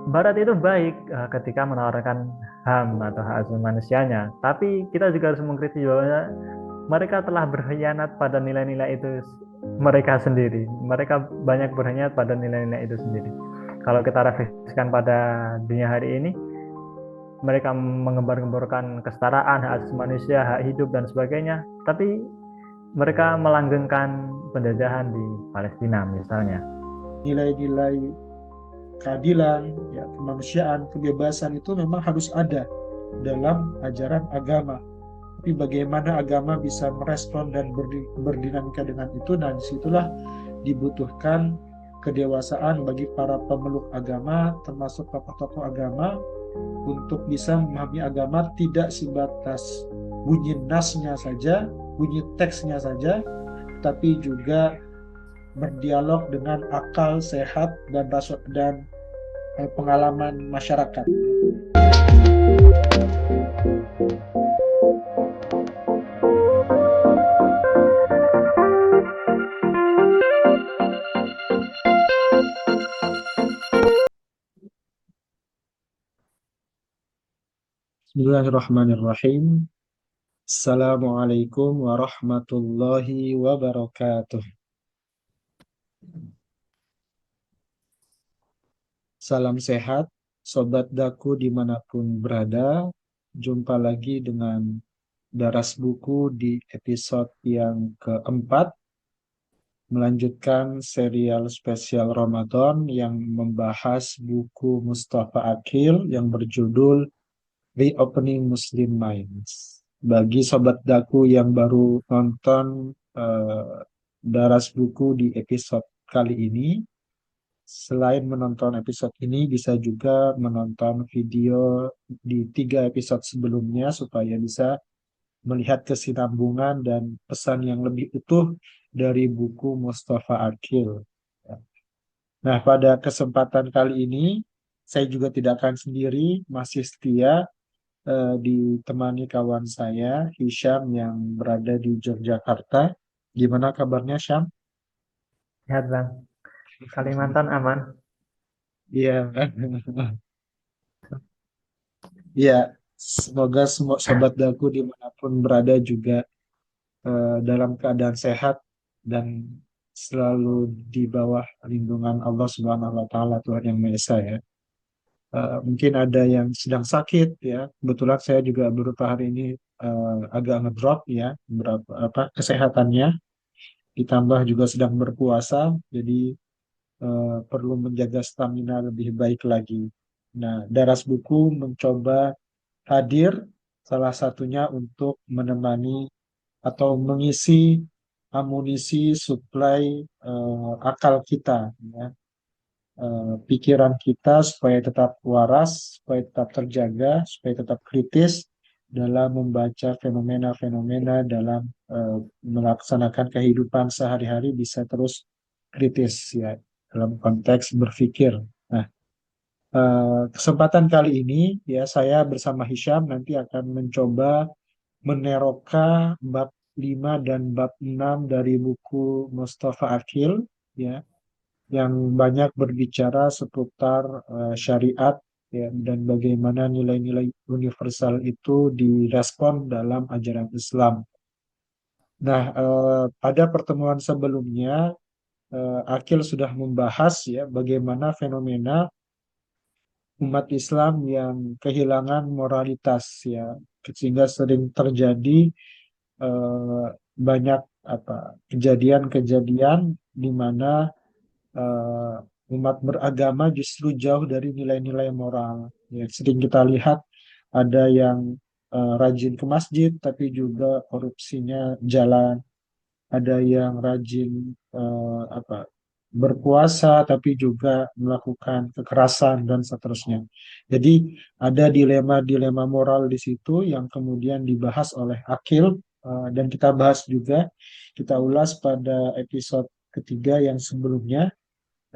Barat itu baik ketika menawarkan HAM atau hak asasi manusianya, tapi kita juga harus mengkritik bahwa mereka telah berkhianat pada nilai-nilai itu mereka sendiri. Mereka banyak berkhianat pada nilai-nilai itu sendiri. Kalau kita refleksikan pada dunia hari ini, mereka mengembar-gemborkan kesetaraan, hak asasi manusia, hak hidup, dan sebagainya, tapi mereka melanggengkan penjajahan di Palestina misalnya. Nilai-nilai keadilan, ya, kemanusiaan, kebebasan itu memang harus ada dalam ajaran agama. Tapi bagaimana agama bisa merespon dan berdinamika dengan itu, nah disitulah dibutuhkan kedewasaan bagi para pemeluk agama, termasuk tokoh-tokoh agama, untuk bisa memahami agama tidak sebatas bunyi nasnya saja, bunyi teksnya saja, tapi juga berdialog dengan akal sehat dan pengalaman masyarakat. Bismillahirrahmanirrahim. Assalamualaikum warahmatullahi wabarakatuh. Salam sehat, sobat daku dimanapun berada. Jumpa lagi dengan Daras Buku di episode yang keempat, melanjutkan serial spesial Ramadan yang membahas buku Mustafa Akil yang berjudul Reopening Muslim Minds. Bagi sobat daku yang baru nonton Daras Buku di episode kali ini, selain menonton episode ini, bisa juga menonton video di 3 episode sebelumnya supaya bisa melihat kesinambungan dan pesan yang lebih utuh dari buku Mustafa Akil. Nah, pada kesempatan kali ini, saya juga tidak akan sendiri, masih setia ditemani kawan saya, Hisham, yang berada di Yogyakarta. Gimana kabarnya, Syam? Lihat Bang, Kalimantan aman. Iya, iya. Semoga semua sobat daku dimanapun berada juga dalam keadaan sehat dan selalu di bawah lindungan Allah Subhanahu wa taala, Tuhan yang Maha Esa, ya. Mungkin ada yang sedang sakit, ya. Kebetulan saya juga beberapa hari ini agak ngedrop, ya, berapa apa kesehatannya, ditambah juga sedang berpuasa, jadi perlu menjaga stamina lebih baik lagi. Nah, Daras Buku mencoba hadir salah satunya untuk menemani atau mengisi amunisi suplai akal kita, ya. Pikiran kita supaya tetap waras, supaya tetap terjaga, supaya tetap kritis dalam membaca fenomena-fenomena dalam melaksanakan kehidupan sehari-hari, bisa terus kritis, ya, dalam konteks berpikir. Nah, kesempatan kali ini, ya, saya bersama Hisham nanti akan mencoba meneroka bab 5 dan bab 6 dari buku Mustafa Akil, ya, yang banyak berbicara seputar syariat, ya, dan bagaimana nilai-nilai universal itu direspon dalam ajaran Islam. Nah, pada pertemuan sebelumnya Akil sudah membahas, ya, bagaimana fenomena umat Islam yang kehilangan moralitas, ya, sehingga sering terjadi eh, banyak apa kejadian-kejadian di mana eh, umat beragama justru jauh dari nilai-nilai moral. Ya, sering kita lihat ada yang rajin ke masjid tapi juga korupsinya jalan, ada yang rajin berpuasa tapi juga melakukan kekerasan dan seterusnya. Jadi ada dilema-dilema moral di situ yang kemudian dibahas oleh Akil, dan kita bahas juga, kita ulas pada episode ketiga yang sebelumnya.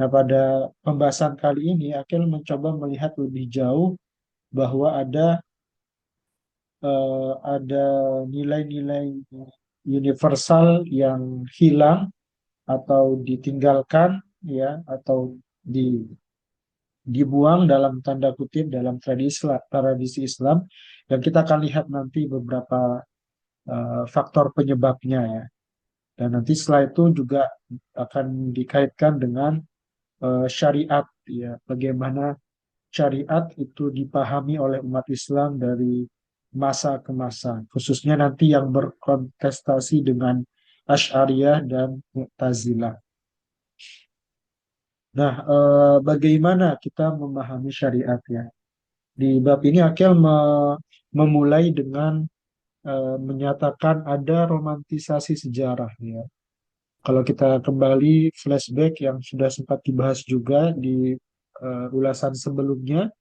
Nah, pada pembahasan kali ini Akil mencoba melihat lebih jauh bahwa ada nilai-nilai universal yang hilang atau ditinggalkan, ya, atau dibuang dalam tanda kutip dalam tradisi Islam, dan kita akan lihat nanti beberapa faktor penyebabnya ya. Dan nanti setelah itu juga akan dikaitkan dengan syariat ya, bagaimana syariat itu dipahami oleh umat Islam dari masa ke masa, khususnya nanti yang berkontestasi dengan Asy'ariyah dan Mu'tazilah. Nah, bagaimana kita memahami syariat ya? Di bab ini Akel memulai dengan menyatakan ada romantisasi sejarah ya. Kalau kita kembali flashback yang sudah sempat dibahas juga di ulasan sebelumnya,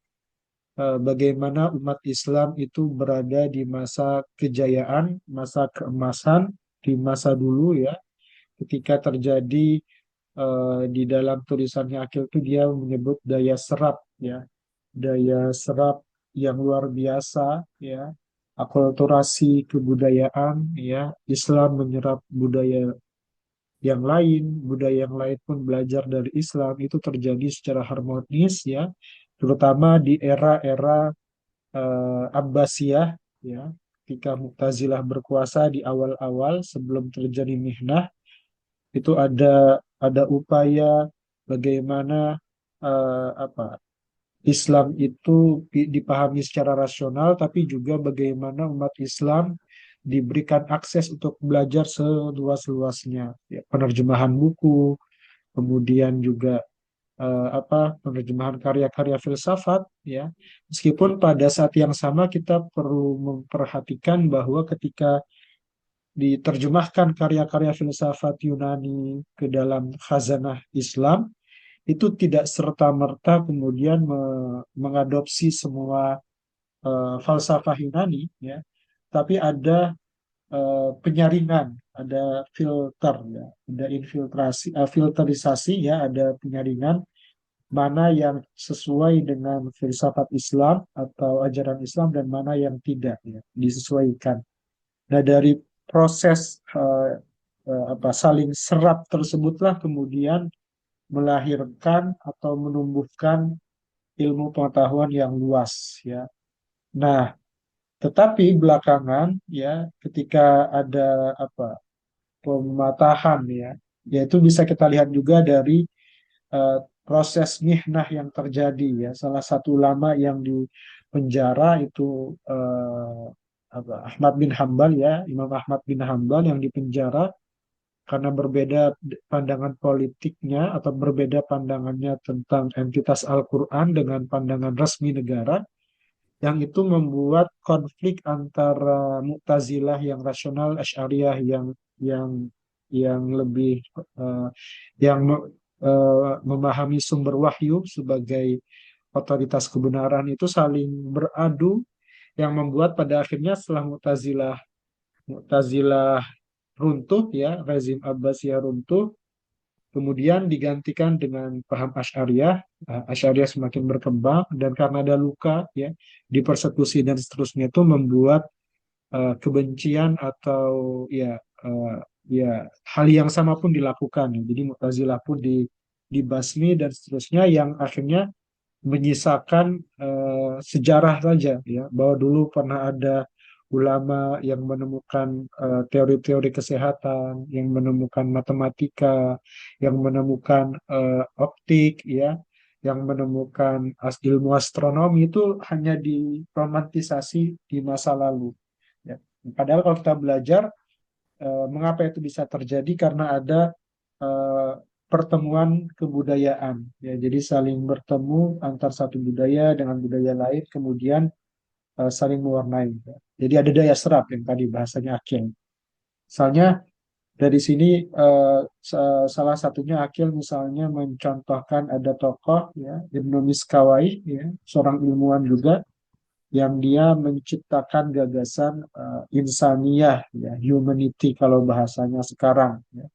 bagaimana umat Islam itu berada di masa kejayaan, masa keemasan di masa dulu ya, ketika terjadi di dalam tulisannya Akil itu dia menyebut daya serap ya, daya serap yang luar biasa ya, akulturasi kebudayaan ya, Islam menyerap budaya yang lain pun belajar dari Islam, itu terjadi secara harmonis ya, terutama di era-era Abbasiyah ya, ketika Mu'tazilah berkuasa di awal-awal sebelum terjadi mihnah, itu ada upaya bagaimana apa Islam itu dipahami secara rasional, tapi juga bagaimana umat Islam diberikan akses untuk belajar seluas-luasnya. Ya, penerjemahan buku, kemudian juga penerjemahan karya-karya filsafat, ya. Meskipun pada saat yang sama kita perlu memperhatikan bahwa ketika diterjemahkan karya-karya filsafat Yunani ke dalam khazanah Islam, itu tidak serta-merta kemudian mengadopsi semua falsafah Yunani ya, tapi ada penyaringan, ada filter ya, ada filterisasi ya, ada penyaringan mana yang sesuai dengan filsafat Islam atau ajaran Islam dan mana yang tidak ya, disesuaikan. Nah, dari proses saling serap tersebutlah kemudian melahirkan atau menumbuhkan ilmu pengetahuan yang luas ya. Nah, tetapi belakangan ya ketika ada pematahan ya, yaitu bisa kita lihat juga dari proses mihnah yang terjadi ya. Salah satu ulama yang di penjara itu Ahmad bin Hambal ya, Imam Ahmad bin Hambal yang dipenjara karena berbeda pandangan politiknya atau berbeda pandangannya tentang entitas Al-Quran dengan pandangan resmi negara, yang itu membuat konflik antara Mu'tazilah yang rasional, Asy'ariyah yang yang lebih eh, yang memahami sumber wahyu sebagai otoritas kebenaran itu saling beradu, yang membuat pada akhirnya setelah Mu'tazilah runtuh ya, rezim Abbasiyah runtuh, kemudian digantikan dengan paham Asy'ariyah. Asy'ariyah semakin berkembang dan karena ada luka ya di persekusi dan seterusnya, itu membuat kebencian atau ya hal yang sama pun dilakukan ya. Jadi Mu'tazilah pun dibasmi dan seterusnya, yang akhirnya menyisakan sejarah saja ya, bahwa dulu pernah ada ulama yang menemukan teori-teori kesehatan, yang menemukan matematika, yang menemukan optik ya, yang menemukan ilmu astronomi, itu hanya diromantisasi di masa lalu ya. Padahal kalau kita belajar mengapa itu bisa terjadi, karena ada eh, pertemuan kebudayaan ya, jadi saling bertemu antar satu budaya dengan budaya lain, kemudian saling mewarnai ya. Jadi ada daya serap yang tadi bahasanya Akil. Misalnya dari sini salah satunya Akil misalnya mencontohkan ada tokoh ya, Ibnu Miskawai ya, seorang ilmuwan juga, yang dia menciptakan gagasan insaniyah ya, humanity kalau bahasanya sekarang ya.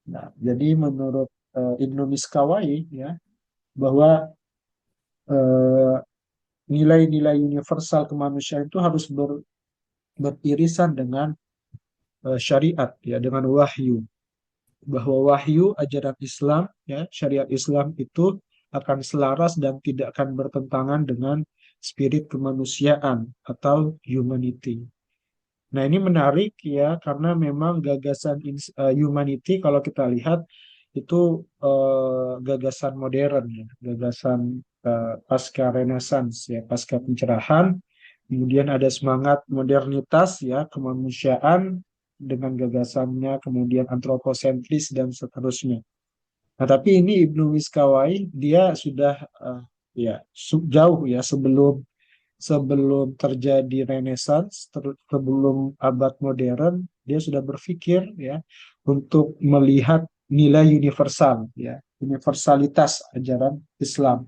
Nah, jadi menurut Ibnu Miskawai ya, bahwa eh, nilai-nilai universal kemanusiaan itu harus beririsan dengan syariat ya, dengan wahyu, bahwa wahyu ajaran Islam ya, syariat Islam itu akan selaras dan tidak akan bertentangan dengan spirit kemanusiaan atau humanity. Nah, ini menarik ya karena memang gagasan humanity kalau kita lihat itu gagasan modern ya, gagasan pasca Renaissance ya, pasca pencerahan. Kemudian ada semangat modernitas ya, kemanusiaan dengan gagasannya, kemudian antroposentris dan seterusnya. Nah, tapi ini Ibnu Miskawai dia sudah ya jauh ya sebelum sebelum terjadi Renaissance, sebelum abad modern, dia sudah berpikir ya untuk melihat nilai universal ya, universalitas ajaran Islam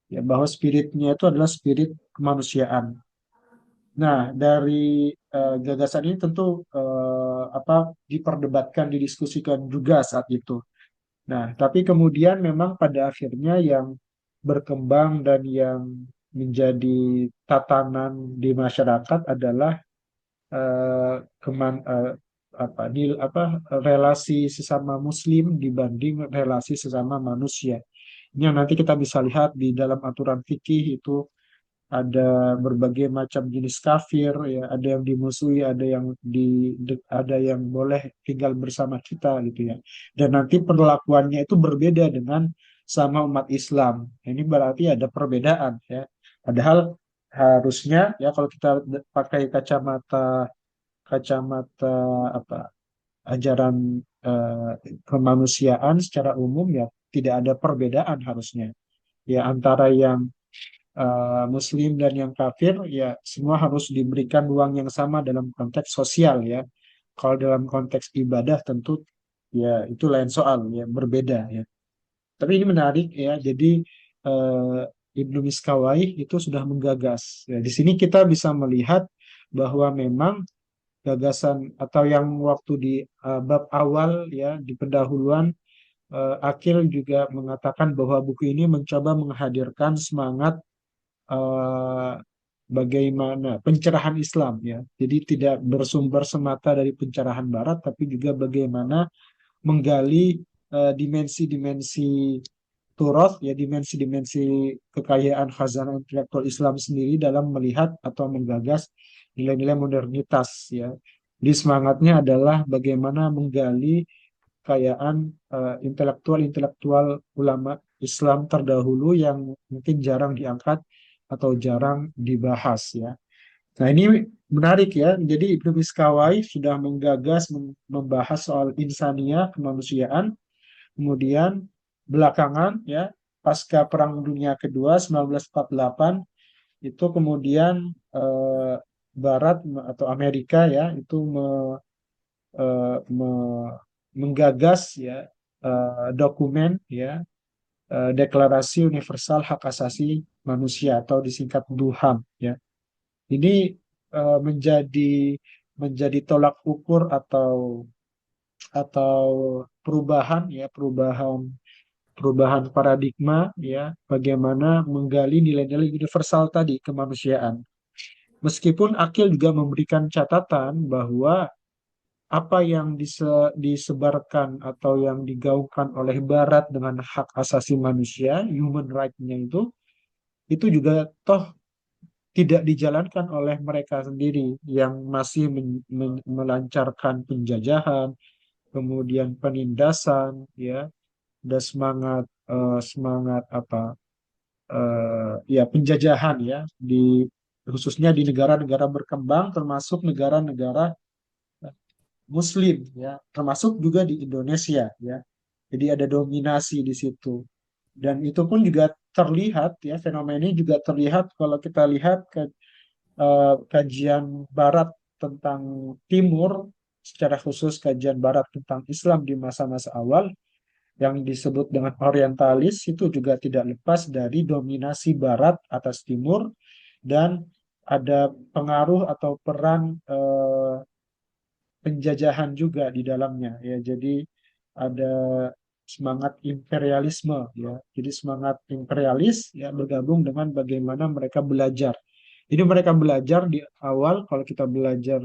ya bahwa spiritnya itu adalah spirit kemanusiaan. Nah, dari gagasan ini tentu diperdebatkan, didiskusikan juga saat itu. Nah, tapi kemudian memang pada akhirnya yang berkembang dan yang menjadi tatanan di masyarakat adalah eh, keman eh, relasi sesama Muslim dibanding relasi sesama manusia. Ini yang nanti kita bisa lihat di dalam aturan fikih itu ada berbagai macam jenis kafir ya, ada yang dimusuhi, ada yang boleh tinggal bersama kita gitu ya, dan nanti perlakuannya itu berbeda dengan sama umat Islam. Ini berarti ada perbedaan ya, padahal harusnya ya kalau kita pakai kacamata kacamata apa ajaran eh, kemanusiaan secara umum ya tidak ada perbedaan harusnya ya antara yang Muslim dan yang kafir ya semua harus diberikan ruang yang sama dalam konteks sosial ya. Kalau dalam konteks ibadah tentu ya itu lain soal ya berbeda ya. Tapi ini menarik ya. Jadi eh, Ibnu Miskawai itu sudah menggagas. Ya, di sini kita bisa melihat bahwa memang gagasan atau yang waktu di bab awal ya di pendahuluan Akil juga mengatakan bahwa buku ini mencoba menghadirkan semangat eh, bagaimana pencerahan Islam ya. Jadi tidak bersumber semata dari pencerahan Barat, tapi juga bagaimana menggali dimensi-dimensi turoth ya, dimensi-dimensi kekayaan khazanah intelektual Islam sendiri dalam melihat atau menggagas nilai-nilai modernitas ya. Di semangatnya adalah bagaimana menggali kekayaan intelektual-intelektual ulama Islam terdahulu yang mungkin jarang diangkat atau jarang dibahas ya. Nah, ini menarik ya. Jadi Ibnu Miskawai sudah menggagas membahas soal insania kemanusiaan. Kemudian belakangan ya pasca Perang Dunia Kedua 1948 itu kemudian Barat atau Amerika ya itu menggagas ya dokumen ya Deklarasi Universal Hak Asasi Manusia atau disingkat DUHAM ya. Ini menjadi tolak ukur atau perubahan ya perubahan paradigma ya bagaimana menggali nilai-nilai universal tadi kemanusiaan. Meskipun Akil juga memberikan catatan bahwa apa yang disebarkan atau yang digaungkan oleh Barat dengan hak asasi manusia, human right-nya itu juga toh tidak dijalankan oleh mereka sendiri yang masih melancarkan penjajahan, kemudian penindasan, ya, ada semangat ya penjajahan ya di khususnya di negara-negara berkembang termasuk negara-negara Muslim ya, termasuk juga di Indonesia ya. Jadi ada dominasi di situ. Dan itu pun juga terlihat ya, fenomena ini juga terlihat kalau kita lihat kajian Barat tentang Timur, secara khusus kajian Barat tentang Islam di masa-masa awal yang disebut dengan orientalis itu juga tidak lepas dari dominasi Barat atas Timur dan ada pengaruh atau peran penjajahan juga di dalamnya ya. Jadi ada semangat imperialisme ya. Jadi semangat imperialis ya bergabung dengan bagaimana mereka belajar. Jadi mereka belajar di awal kalau kita belajar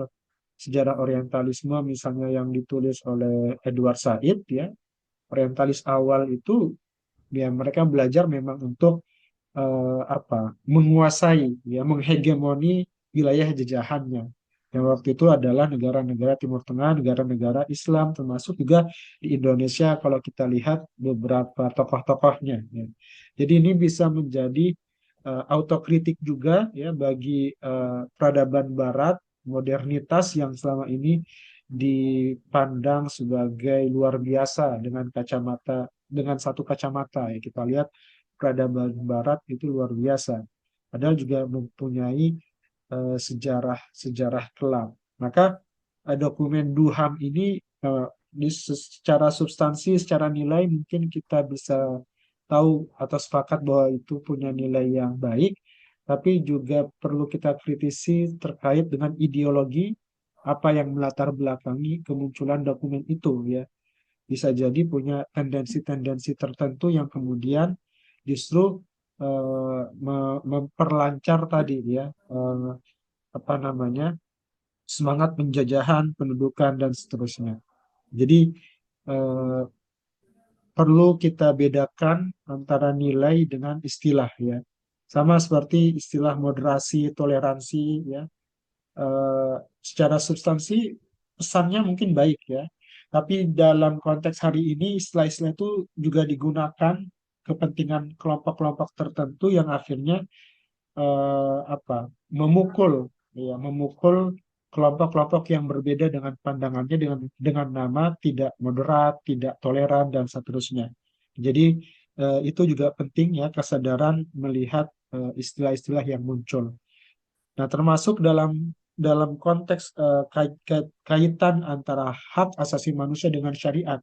sejarah orientalisme misalnya yang ditulis oleh Edward Said ya. Orientalis awal itu Ya, mereka belajar memang untuk menguasai, ya, menghegemoni wilayah jajahannya. Yang waktu itu adalah negara-negara Timur Tengah, negara-negara Islam, termasuk juga di Indonesia kalau kita lihat beberapa tokoh-tokohnya. Ya. Jadi ini bisa menjadi autokritik juga ya bagi peradaban Barat, modernitas yang selama ini dipandang sebagai luar biasa dengan satu kacamata ya kita lihat peradaban Barat itu luar biasa. Padahal juga mempunyai sejarah kelam. Maka dokumen Duham ini secara substansi, secara nilai mungkin kita bisa tahu atau sepakat bahwa itu punya nilai yang baik, tapi juga perlu kita kritisi terkait dengan ideologi apa yang melatar belakangi kemunculan dokumen itu ya. Bisa jadi punya tendensi-tendensi tertentu yang kemudian justru memperlancar tadi ya apa namanya semangat penjajahan, pendudukan dan seterusnya. Jadi eh, perlu kita bedakan antara nilai dengan istilah ya. Sama seperti istilah moderasi, toleransi ya. Secara substansi pesannya mungkin baik ya. Tapi dalam konteks hari ini istilah-istilah itu juga digunakan kepentingan kelompok-kelompok tertentu yang akhirnya memukul kelompok-kelompok yang berbeda dengan pandangannya dengan nama tidak moderat, tidak toleran dan seterusnya. Jadi itu juga penting ya kesadaran melihat istilah-istilah yang muncul. Nah, termasuk dalam konteks kaitan antara hak asasi manusia dengan syariat.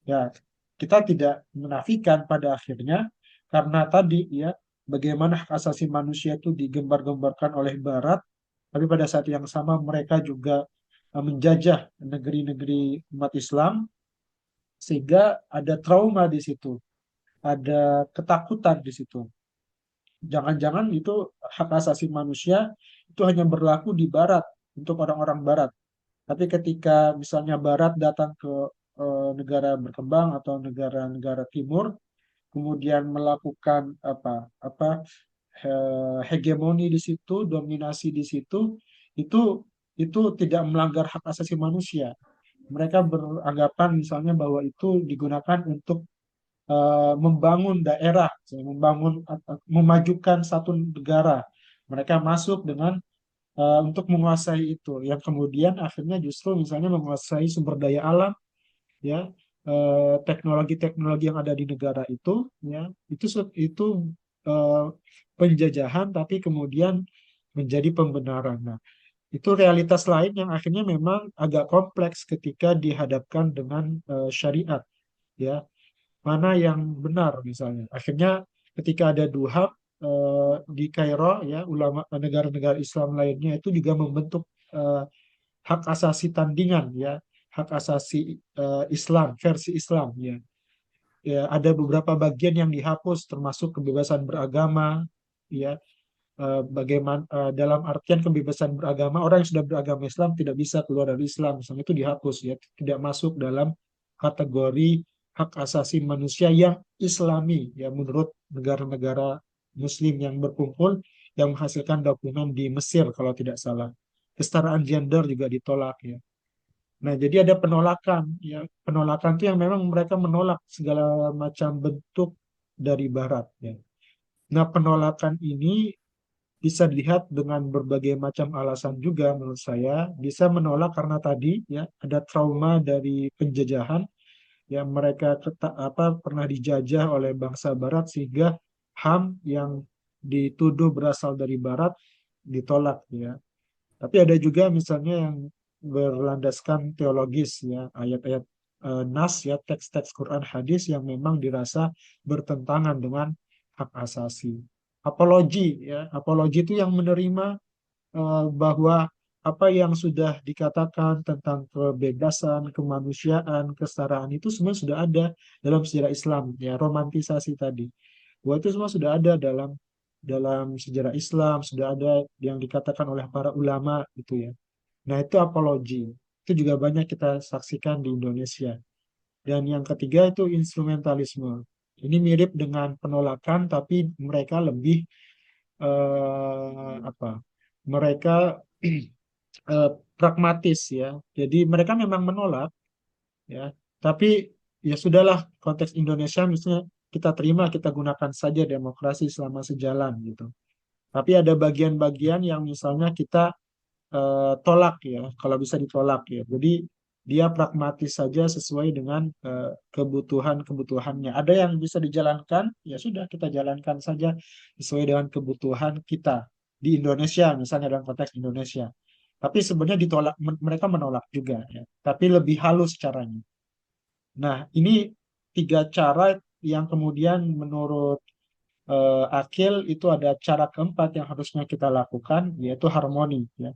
Ya, kita tidak menafikan pada akhirnya karena tadi ya bagaimana hak asasi manusia itu digembar-gembarkan oleh Barat, tapi pada saat yang sama mereka juga menjajah negeri-negeri umat Islam sehingga ada trauma di situ, ada ketakutan di situ. Jangan-jangan itu hak asasi manusia itu hanya berlaku di Barat untuk orang-orang Barat. Tapi ketika misalnya Barat datang ke negara berkembang atau negara-negara Timur, kemudian melakukan apa hegemoni di situ, dominasi di situ, itu itu tidak melanggar hak asasi manusia. Mereka beranggapan misalnya bahwa itu digunakan untuk membangun daerah, memajukan satu negara. Mereka masuk dengan untuk menguasai itu, yang kemudian akhirnya justru misalnya menguasai sumber daya alam, ya, teknologi-teknologi yang ada di negara itu, ya, itu eh, penjajahan, tapi kemudian menjadi pembenaran. Nah, itu realitas lain yang akhirnya memang agak kompleks ketika dihadapkan dengan syariat, ya mana yang benar misalnya. Akhirnya ketika ada duha di Kairo ya ulama negara-negara Islam lainnya itu juga membentuk eh, hak asasi tandingan ya, hak asasi Islam versi Islam ya. Ya ada beberapa bagian yang dihapus termasuk kebebasan beragama ya. Bagaimana dalam artian kebebasan beragama orang yang sudah beragama Islam tidak bisa keluar dari Islam misalnya itu dihapus ya tidak masuk dalam kategori hak asasi manusia yang Islami ya menurut negara-negara Muslim yang berkumpul yang menghasilkan dokumen di Mesir kalau tidak salah kesetaraan gender juga ditolak ya. Nah jadi ada penolakan ya penolakan itu yang memang mereka menolak segala macam bentuk dari Barat ya. Nah penolakan ini bisa dilihat dengan berbagai macam alasan juga menurut saya bisa menolak karena tadi ya ada trauma dari penjajahan yang mereka pernah dijajah oleh bangsa Barat sehingga HAM yang dituduh berasal dari Barat ditolak ya. Tapi ada juga misalnya yang berlandaskan teologis ya ayat-ayat nas ya teks-teks Quran hadis yang memang dirasa bertentangan dengan hak asasi. Apologi ya, apologi itu yang menerima bahwa apa yang sudah dikatakan tentang kebebasan, kemanusiaan, kesetaraan itu semua sudah ada dalam sejarah Islam ya romantisasi tadi. Bahwa itu semua sudah ada dalam dalam sejarah Islam, sudah ada yang dikatakan oleh para ulama gitu ya. Nah, itu apologi. Itu juga banyak kita saksikan di Indonesia. Dan yang ketiga itu instrumentalisme. Ini mirip dengan penolakan, tapi mereka lebih apa? Mereka pragmatis ya. Jadi mereka memang menolak ya, tapi ya sudahlah, konteks Indonesia misalnya kita terima, kita gunakan saja demokrasi selama sejalan gitu. Tapi ada bagian-bagian yang misalnya kita tolak ya, kalau bisa ditolak ya. Jadi dia pragmatis saja sesuai dengan kebutuhan-kebutuhannya. Ada yang bisa dijalankan, ya sudah kita jalankan saja sesuai dengan kebutuhan kita di Indonesia, misalnya dalam konteks Indonesia. Tapi sebenarnya ditolak, mereka menolak juga ya. Tapi lebih halus caranya. Nah, ini tiga cara yang kemudian menurut Akil itu ada cara keempat yang harusnya kita lakukan, yaitu harmoni ya.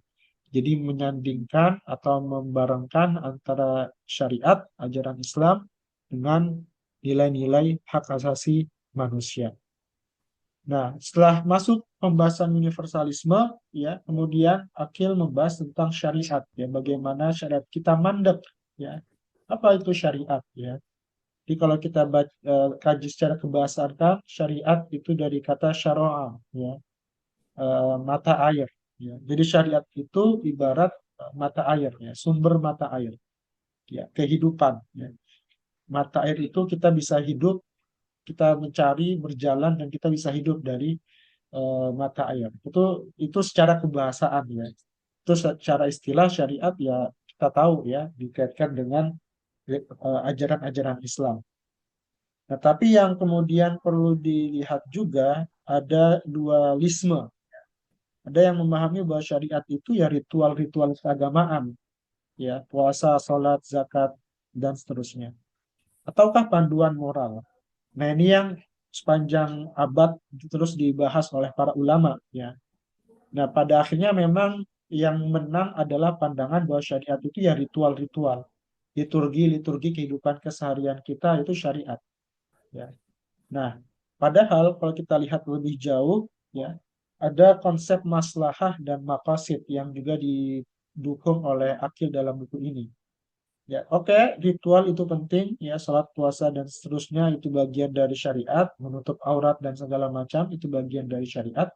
Jadi menyandingkan atau membarengkan antara syariat, ajaran Islam dengan nilai-nilai hak asasi manusia. Nah, setelah masuk pembahasan universalisme, ya, kemudian Akil membahas tentang syariat, ya, bagaimana syariat kita mandek, ya. Apa itu syariat, ya? Jadi kalau kita kaji secara kebahasaan, syariat itu dari kata syara'a, ya, mata air. Ya. Jadi syariat itu ibarat mata air, ya, sumber mata air, ya, kehidupan. Ya. Mata air itu kita bisa hidup, kita mencari, berjalan, dan kita bisa hidup dari mata air. Itu secara kebahasaan ya. Itu secara istilah syariat ya kita tahu ya dikaitkan dengan ajaran-ajaran Islam. Nah, tapi yang kemudian perlu dilihat juga ada dualisme. Ada yang memahami bahwa syariat itu ya ritual-ritual keagamaan, ya puasa, sholat, zakat, dan seterusnya. Ataukah panduan moral? Nah, ini yang sepanjang abad terus dibahas oleh para ulama, ya. Nah, pada akhirnya memang yang menang adalah pandangan bahwa syariat itu ya ritual-ritual, liturgi-liturgi kehidupan keseharian kita itu syariat, ya. Nah, padahal kalau kita lihat lebih jauh, ya, ada konsep maslahah dan maqasid yang juga didukung oleh Akil dalam buku ini. Ya, oke, ritual itu penting, ya, salat, puasa, dan seterusnya itu bagian dari syariat, menutup aurat dan segala macam itu bagian dari syariat.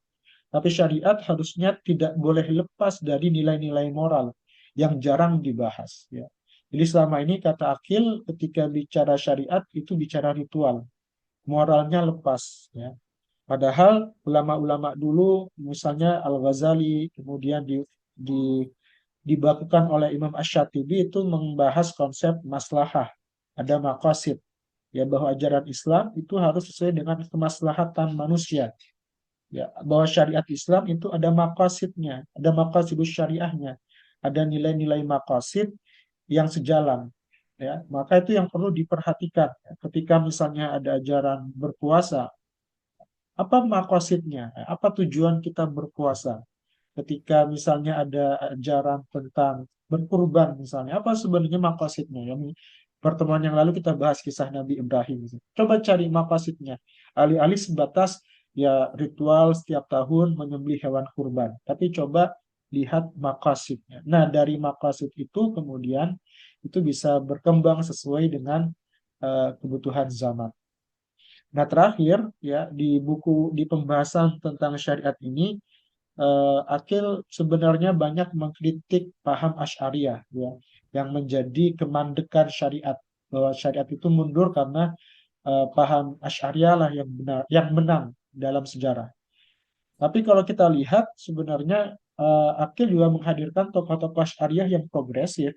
Tapi syariat harusnya tidak boleh lepas dari nilai-nilai moral yang jarang dibahas. Ya. Jadi selama ini kata Akil ketika bicara syariat itu bicara ritual, moralnya lepas. Ya. Padahal ulama-ulama dulu, misalnya Al-Ghazali, kemudian di, dibakukan oleh Imam Ash-Shatibi itu membahas konsep maslahah, ada maqasid, ya bahwa ajaran Islam itu harus sesuai dengan kemaslahatan manusia. Ya, bahwa syariat Islam itu ada maqasidnya, ada maqasidus syariahnya, ada nilai-nilai maqasid yang sejalan. Ya, maka itu yang perlu diperhatikan. Ketika misalnya ada ajaran berpuasa, apa makosidnya? Apa tujuan kita berpuasa? Ketika misalnya ada ajaran tentang berkurban misalnya, apa sebenarnya makosidnya? Yang pertemuan yang lalu kita bahas kisah Nabi Ibrahim. Coba cari makosidnya. Alih-alih sebatas ya ritual setiap tahun menyembelih hewan kurban. Tapi coba lihat makosidnya. Nah, dari makosid itu kemudian itu bisa berkembang sesuai dengan kebutuhan zaman. Nah, terakhir ya di pembahasan tentang syariat ini Akil sebenarnya banyak mengkritik paham Asy'ariyah ya yang menjadi kemandekan syariat, bahwa syariat itu mundur karena paham Asy'ariyah lah yang benar yang menang dalam sejarah. Tapi kalau kita lihat sebenarnya Akil juga menghadirkan tokoh-tokoh Asy'ariyah yang progresif,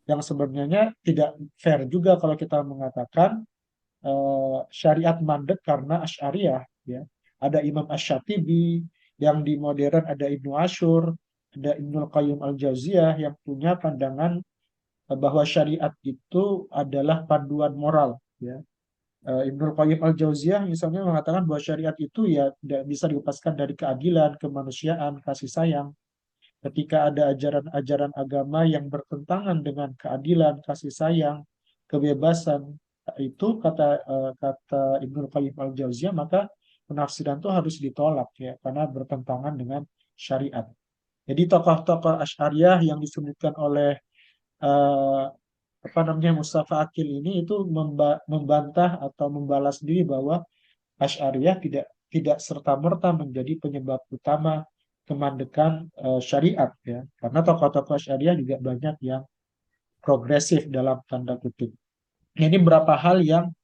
yang sebenarnya tidak fair juga kalau kita mengatakan syariat mandek karena Asy'ariyah ya. Ada Imam Asy-Syatibi, yang di modern ada Ibnu Asyur, ada Ibnul Qayyim Al-Jauziyah yang punya pandangan bahwa syariat itu adalah panduan moral ya. Ibnul Qayyim Al-Jauziyah misalnya mengatakan bahwa syariat itu ya tidak bisa dilepaskan dari keadilan, kemanusiaan, kasih sayang. Ketika ada ajaran-ajaran agama yang bertentangan dengan keadilan, kasih sayang, kebebasan, itu kata Ibnu Qayyim al-Jauziyah, maka penafsiran itu harus ditolak ya karena bertentangan dengan syariat. Jadi tokoh-tokoh Asy'ariyah yang disebutkan oleh eh, apa namanya Mustafa Akil ini itu membantah atau membalas diri bahwa Asy'ariyah tidak serta-merta menjadi penyebab utama kemandekan syariat ya. Karena tokoh-tokoh Asy'ariyah juga banyak yang progresif dalam tanda kutip. Ini beberapa hal yang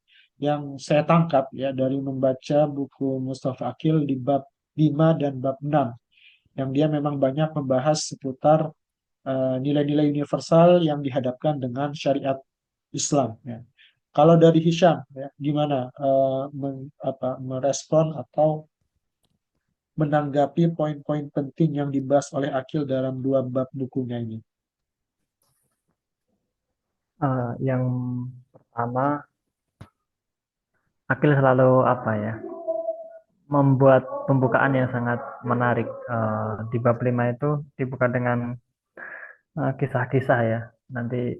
saya tangkap ya dari membaca buku Mustafa Akil di bab 5 dan bab 6 yang dia memang banyak membahas seputar nilai-nilai universal yang dihadapkan dengan syariat Islam ya. Kalau dari Hisham ya, gimana merespon atau menanggapi poin-poin penting yang dibahas oleh Akil dalam dua bab bukunya ini? Yang pertama, Akil selalu apa ya, membuat pembukaan yang sangat menarik. Di bab 5 itu dibuka dengan kisah-kisah ya. Nanti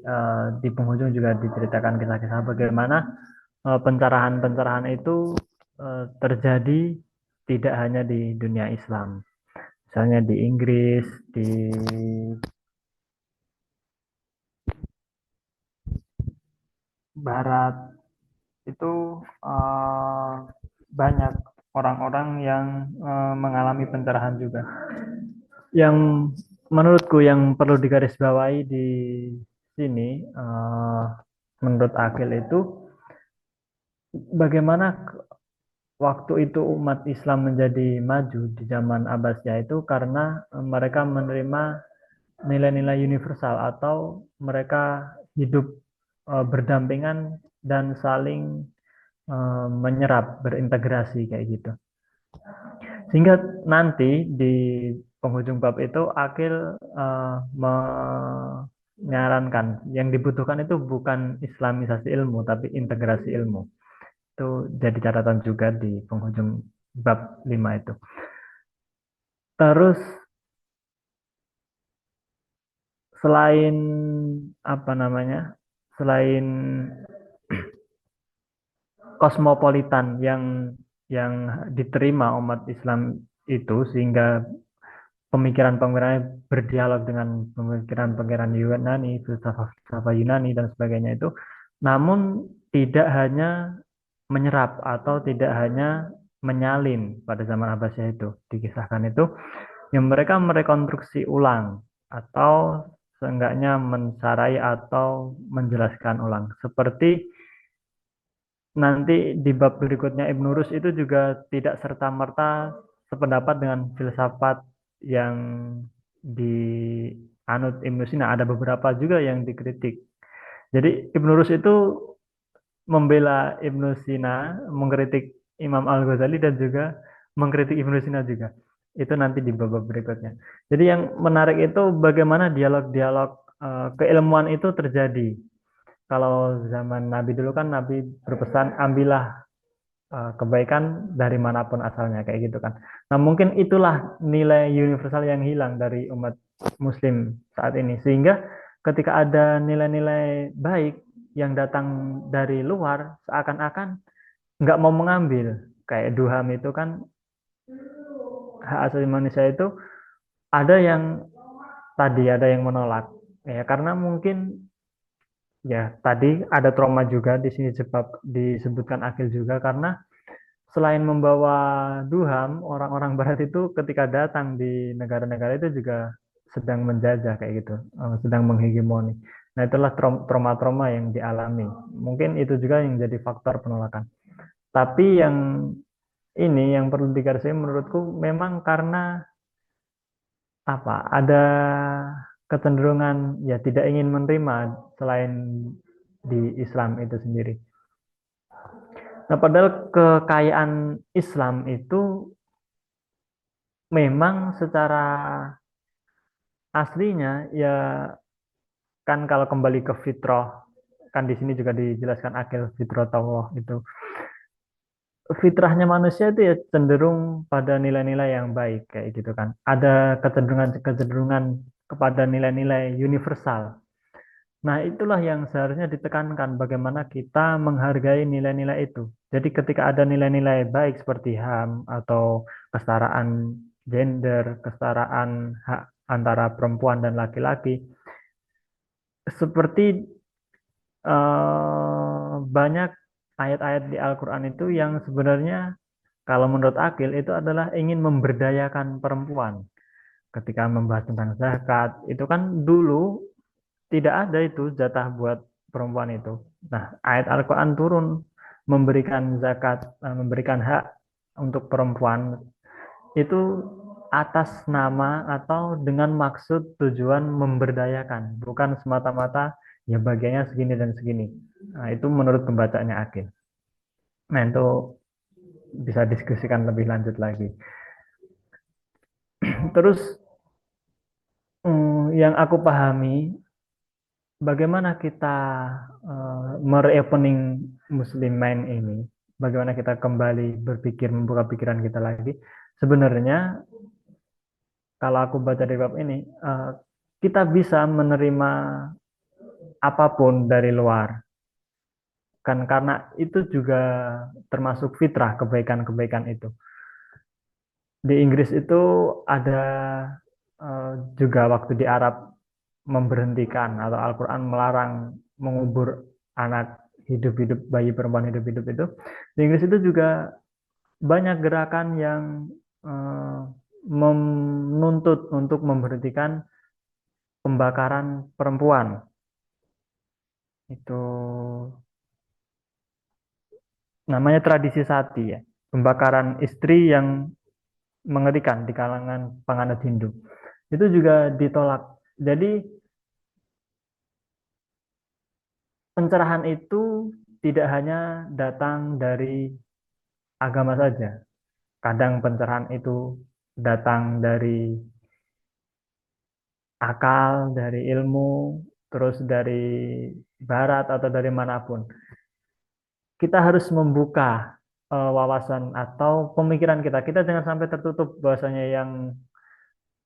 di penghujung juga diceritakan kisah-kisah bagaimana pencerahan-pencerahan itu terjadi tidak hanya di dunia Islam. Misalnya di Inggris, di Barat itu eh, banyak orang-orang yang mengalami pencerahan juga. Yang menurutku yang perlu digarisbawahi di sini, menurut Akil itu bagaimana waktu itu umat Islam menjadi maju di zaman Abbasiyah itu karena mereka menerima nilai-nilai universal atau mereka hidup berdampingan dan saling menyerap, berintegrasi kayak gitu. Sehingga nanti di penghujung bab itu Akil menyarankan yang dibutuhkan itu bukan islamisasi ilmu tapi integrasi ilmu. Itu jadi catatan juga di penghujung bab 5 itu. Terus selain apa namanya? Selain kosmopolitan yang diterima umat Islam itu sehingga pemikiran-pemikirannya berdialog dengan pemikiran-pemikiran Yunani, filsafat Yunani dan sebagainya itu, namun tidak hanya menyerap atau tidak hanya menyalin pada zaman Abbasiyah itu dikisahkan itu, yang mereka merekonstruksi ulang atau seenggaknya mensarai atau menjelaskan ulang. Seperti nanti di bab berikutnya Ibnu Rus itu juga tidak serta-merta sependapat dengan filsafat yang dianut Ibnu Sina. Ada beberapa juga yang dikritik. Jadi Ibnu Rus itu membela Ibnu Sina, mengkritik Imam Al-Ghazali dan juga mengkritik Ibnu Sina juga. Itu nanti di bab berikutnya. Jadi yang menarik itu bagaimana dialog-dialog keilmuan itu terjadi. Kalau zaman Nabi dulu kan Nabi berpesan ambillah kebaikan dari manapun asalnya kayak gitu kan. Nah, mungkin itulah nilai universal yang hilang dari umat muslim saat ini. Sehingga ketika ada nilai-nilai baik yang datang dari luar seakan-akan nggak mau mengambil. Kayak Duham itu kan hak asasi manusia itu ada yang tadi ada yang menolak. Ya, karena mungkin ya tadi ada trauma juga di sini sebab disebutkan Akil juga karena selain membawa duham, orang-orang barat itu ketika datang di negara-negara itu juga sedang menjajah kayak gitu, sedang menghegemoni. Nah, itulah trauma-trauma yang dialami. Mungkin itu juga yang jadi faktor penolakan. Tapi yang ini yang perlu digarisbawahi menurutku memang karena apa? Ada kecenderungan ya tidak ingin menerima selain di Islam itu sendiri. Nah, padahal kekayaan Islam itu memang secara aslinya ya kan kalau kembali ke fitrah kan di sini juga dijelaskan akil fitrah itu fitrahnya manusia itu ya cenderung pada nilai-nilai yang baik kayak gitu kan ada kecenderungan kepada nilai-nilai universal. Nah, itulah yang seharusnya ditekankan bagaimana kita menghargai nilai-nilai itu. Jadi ketika ada nilai-nilai baik seperti HAM atau kesetaraan gender, kesetaraan hak antara perempuan dan laki-laki, seperti banyak ayat-ayat di Al-Quran itu yang sebenarnya kalau menurut Akil itu adalah ingin memberdayakan perempuan. Ketika membahas tentang zakat, itu kan dulu tidak ada itu jatah buat perempuan itu. Nah, ayat Al-Quran turun memberikan zakat, memberikan hak untuk perempuan itu atas nama atau dengan maksud tujuan memberdayakan, bukan semata-mata ya bagiannya segini dan segini. Nah, itu menurut pembacanya Akil. Nah, itu bisa diskusikan lebih lanjut lagi. Terus yang aku pahami, bagaimana kita mereopening Muslim mind ini, bagaimana kita kembali berpikir, membuka pikiran kita lagi. Sebenarnya kalau aku baca di bab ini, kita bisa menerima apapun dari luar. Kan karena itu juga termasuk fitrah kebaikan-kebaikan itu. Di Inggris itu ada juga waktu di Arab memberhentikan atau Al-Quran melarang mengubur anak hidup-hidup, bayi perempuan hidup-hidup itu. Di Inggris itu juga banyak gerakan yang eh, menuntut untuk memberhentikan pembakaran perempuan. Itu namanya tradisi sati ya. Pembakaran istri yang mengerikan di kalangan penganut Hindu. Itu juga ditolak. Jadi pencerahan itu tidak hanya datang dari agama saja. Kadang pencerahan itu datang dari akal, dari ilmu, terus dari barat atau dari manapun. Kita harus membuka wawasan atau pemikiran kita. Kita jangan sampai tertutup bahwasanya yang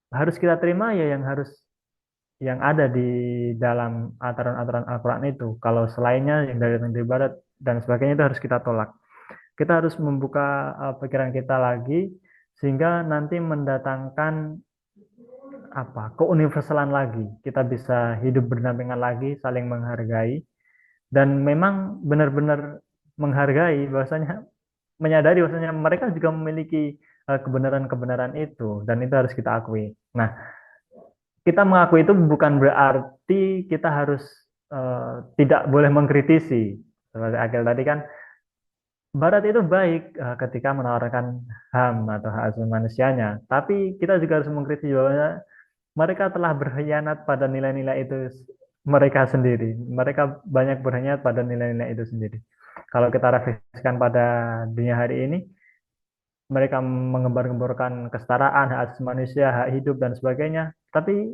harus kita terima ya yang harus yang ada di dalam aturan-aturan Al-Quran itu. Kalau selainnya yang dari barat dan sebagainya itu harus kita tolak. Kita harus membuka pikiran kita lagi sehingga nanti mendatangkan apa keuniversalan lagi. Kita bisa hidup berdampingan lagi, saling menghargai dan memang benar-benar menghargai bahwasanya menyadari bahwasanya mereka juga memiliki kebenaran-kebenaran itu dan itu harus kita akui. Nah, kita mengakui itu bukan berarti kita harus tidak boleh mengkritisi. Seperti Akil tadi kan, Barat itu baik ketika menawarkan HAM atau hak asasi manusianya, tapi kita juga harus mengkritisi bahwa mereka telah berkhianat pada nilai-nilai itu mereka sendiri. Mereka banyak berkhianat pada nilai-nilai itu sendiri. Kalau kita refleksikan pada dunia hari ini, mereka mengembar-gemborkan kesetaraan, hak asasi manusia, hak hidup, dan sebagainya. Tapi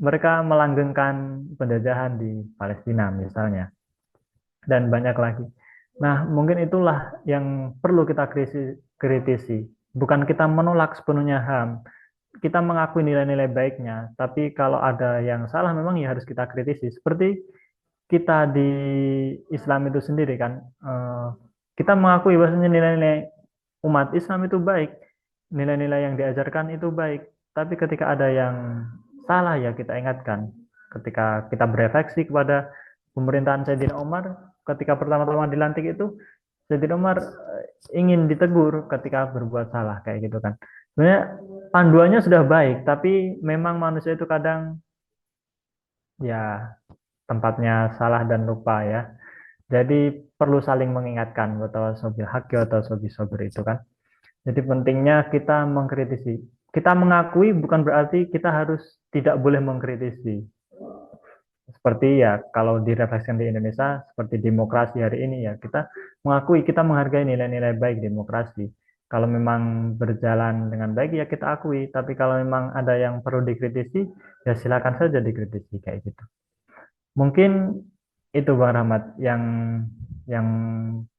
mereka melanggengkan penjajahan di Palestina misalnya, dan banyak lagi. Nah, mungkin itulah yang perlu kita kritisi. Bukan kita menolak sepenuhnya HAM, kita mengakui nilai-nilai baiknya, tapi kalau ada yang salah memang ya harus kita kritisi. Seperti kita di Islam itu sendiri kan, kita mengakui bahwasanya nilai-nilai umat Islam itu baik, nilai-nilai yang diajarkan itu baik, tapi ketika ada yang salah ya kita ingatkan. Ketika kita berefleksi kepada pemerintahan Sayyidina Umar, ketika pertama-tama dilantik itu, Sayyidina Umar ingin ditegur ketika berbuat salah kayak gitu kan. Sebenarnya panduannya sudah baik, tapi memang manusia itu kadang ya tempatnya salah dan lupa ya. Jadi perlu saling mengingatkan atau sobil haki atau sobi sobir itu kan. Jadi pentingnya kita mengkritisi. Kita mengakui bukan berarti kita harus tidak boleh mengkritisi. Seperti ya kalau direfleksikan di Indonesia seperti demokrasi hari ini ya kita mengakui kita menghargai nilai-nilai baik demokrasi. Kalau memang berjalan dengan baik ya kita akui, tapi kalau memang ada yang perlu dikritisi ya silakan saja dikritisi kayak gitu. Mungkin itu Bang Rahmat yang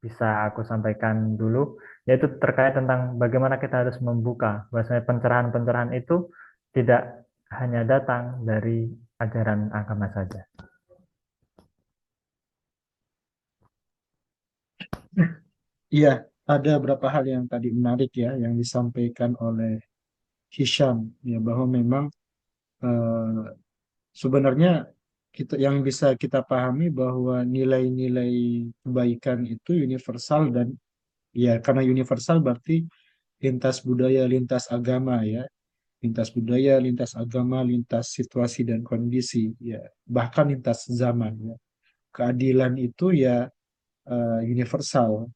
bisa aku sampaikan dulu, yaitu terkait tentang bagaimana kita harus membuka bahwasanya pencerahan-pencerahan itu tidak hanya datang dari ajaran agama saja. Iya, ada beberapa hal yang tadi menarik ya yang disampaikan oleh Hisham ya bahwa memang eh, sebenarnya yang bisa kita pahami bahwa nilai-nilai kebaikan itu universal dan ya karena universal berarti lintas budaya, lintas agama ya, lintas budaya, lintas agama, lintas situasi dan kondisi ya, bahkan lintas zaman ya. Keadilan itu ya universal.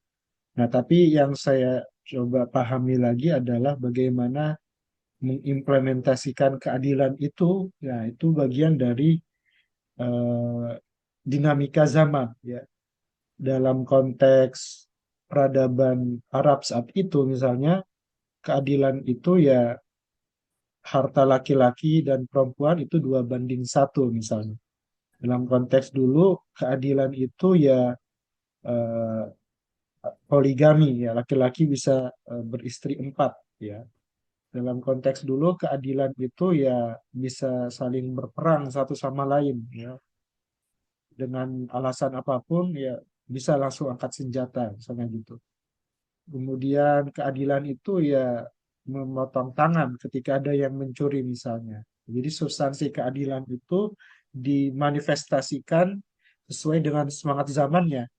Nah, tapi yang saya coba pahami lagi adalah bagaimana mengimplementasikan keadilan itu, ya itu bagian dari eh, dinamika zaman ya. Dalam konteks peradaban Arab saat itu misalnya, keadilan itu ya harta laki-laki dan perempuan itu 2:1 misalnya. Dalam konteks dulu keadilan itu ya eh, poligami ya, laki-laki bisa beristri 4 ya. Dalam konteks dulu keadilan itu ya bisa saling berperang satu sama lain ya, dengan alasan apapun ya bisa langsung angkat senjata misalnya gitu. Kemudian keadilan itu ya memotong tangan ketika ada yang mencuri misalnya. Jadi substansi keadilan itu dimanifestasikan sesuai dengan semangat zamannya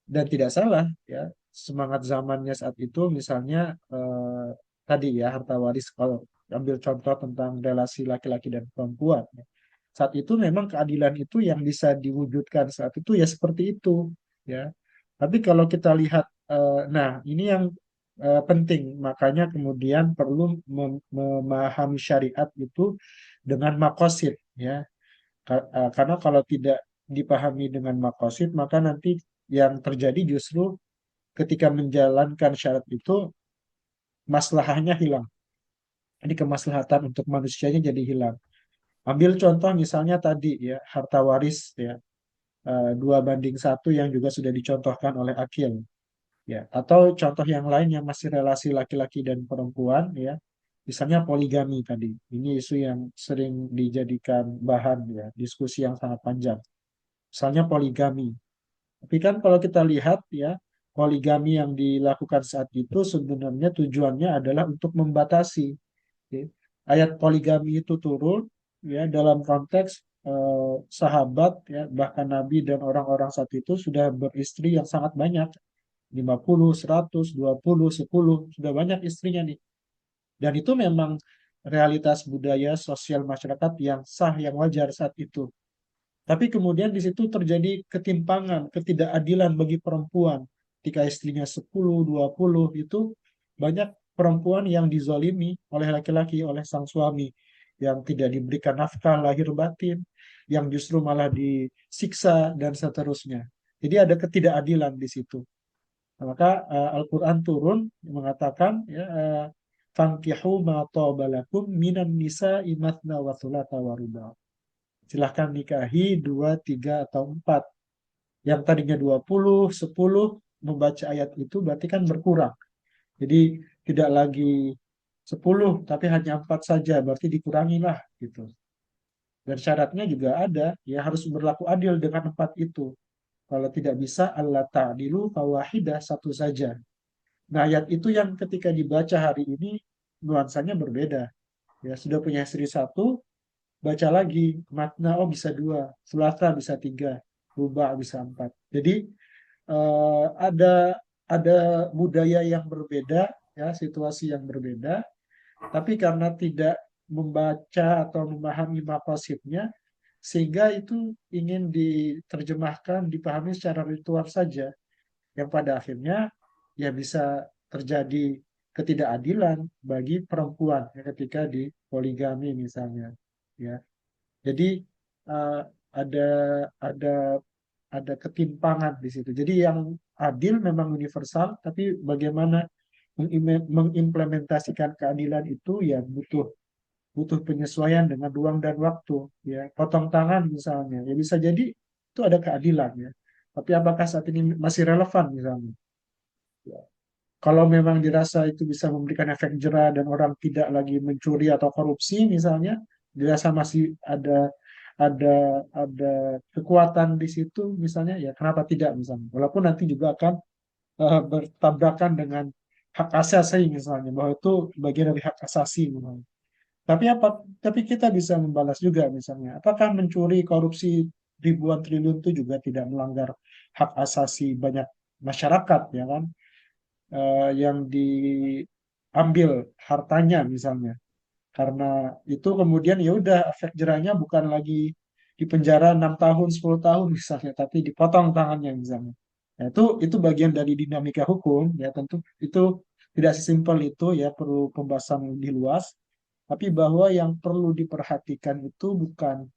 dan tidak salah ya, semangat zamannya saat itu misalnya tadi ya harta waris, kalau ambil contoh tentang relasi laki-laki dan perempuan ya. Saat itu memang keadilan itu yang bisa diwujudkan saat itu ya seperti itu ya. Tapi kalau kita lihat nah ini yang penting, makanya kemudian perlu memahami syariat itu dengan makosid ya. Karena kalau tidak dipahami dengan makosid maka nanti yang terjadi justru ketika menjalankan syarat itu maslahahnya hilang. Jadi kemaslahatan untuk manusianya jadi hilang. Ambil contoh misalnya tadi ya harta waris ya, 2:1 yang juga sudah dicontohkan oleh Akil ya. Atau contoh yang lain yang masih relasi laki-laki dan perempuan ya. Misalnya poligami tadi. Ini isu yang sering dijadikan bahan ya diskusi yang sangat panjang. Misalnya poligami. Tapi kan kalau kita lihat ya, poligami yang dilakukan saat itu sebenarnya tujuannya adalah untuk membatasi. Ya. Ayat poligami itu turun ya dalam konteks sahabat ya, bahkan Nabi dan orang-orang saat itu sudah beristri yang sangat banyak. 50, 100, 20, 10, sudah banyak istrinya nih. Dan itu memang realitas budaya sosial masyarakat yang sah, yang wajar saat itu. Tapi kemudian di situ terjadi ketimpangan, ketidakadilan bagi perempuan. Ketika istrinya 10, 20 itu banyak perempuan yang dizalimi oleh laki-laki, oleh sang suami. Yang tidak diberikan nafkah lahir batin, yang justru malah disiksa dan seterusnya. Jadi ada ketidakadilan di situ. Nah, maka Al-Quran turun mengatakan ya, fankihu ma tobalakum minan nisa imatna wa thulatha wa ruba'. Silahkan nikahi 2, 3, atau 4. Yang tadinya 20, 10, membaca ayat itu berarti kan berkurang. Jadi tidak lagi 10, tapi hanya 4 saja, berarti dikurangilah gitu. Dan syaratnya juga ada, ya harus berlaku adil dengan 4 itu. Kalau tidak bisa, Allah ta'dilu fawahidah, satu saja. Nah, ayat itu yang ketika dibaca hari ini, nuansanya berbeda. Ya, sudah punya istri satu, baca lagi makna oh bisa 2, sulasa bisa 3, rubah bisa 4. Jadi ada budaya yang berbeda ya, situasi yang berbeda, tapi karena tidak membaca atau memahami makosidnya sehingga itu ingin diterjemahkan, dipahami secara ritual saja yang pada akhirnya ya bisa terjadi ketidakadilan bagi perempuan ya, ketika di poligami misalnya ya. Jadi eh, ada ada ada ketimpangan di situ. Jadi yang adil memang universal, tapi bagaimana mengimplementasikan keadilan itu ya butuh butuh penyesuaian dengan ruang dan waktu. Ya, potong tangan misalnya, ya bisa jadi itu ada keadilan ya. Tapi apakah saat ini masih relevan misalnya? Ya. Kalau memang dirasa itu bisa memberikan efek jera dan orang tidak lagi mencuri atau korupsi misalnya, dirasa masih ada ada kekuatan di situ misalnya, ya kenapa tidak misalnya? Walaupun nanti juga akan bertabrakan dengan hak asasi misalnya, bahwa itu bagian dari hak asasi misalnya. Tapi apa? Tapi kita bisa membalas juga misalnya, apakah mencuri korupsi ribuan triliun itu juga tidak melanggar hak asasi banyak masyarakat, ya kan? Yang diambil hartanya misalnya. Karena itu kemudian ya udah efek jerahnya bukan lagi di penjara 6 tahun, 10 tahun misalnya, tapi dipotong tangannya misalnya. Nah, itu bagian dari dinamika hukum, ya tentu itu tidak sesimpel itu, ya perlu pembahasan lebih luas. Tapi bahwa yang perlu diperhatikan itu bukan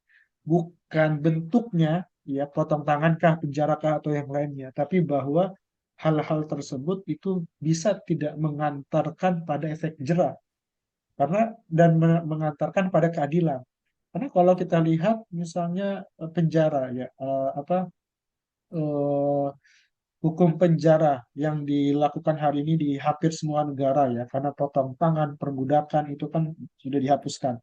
bentuknya, ya potong tangan kah, penjara kah atau yang lainnya, tapi bahwa hal-hal tersebut itu bisa tidak mengantarkan pada efek jerah karena dan mengantarkan pada keadilan. Karena kalau kita lihat misalnya penjara, ya apa eh, hukum penjara yang dilakukan hari ini di hampir semua negara, ya karena potong tangan, perbudakan itu kan sudah dihapuskan.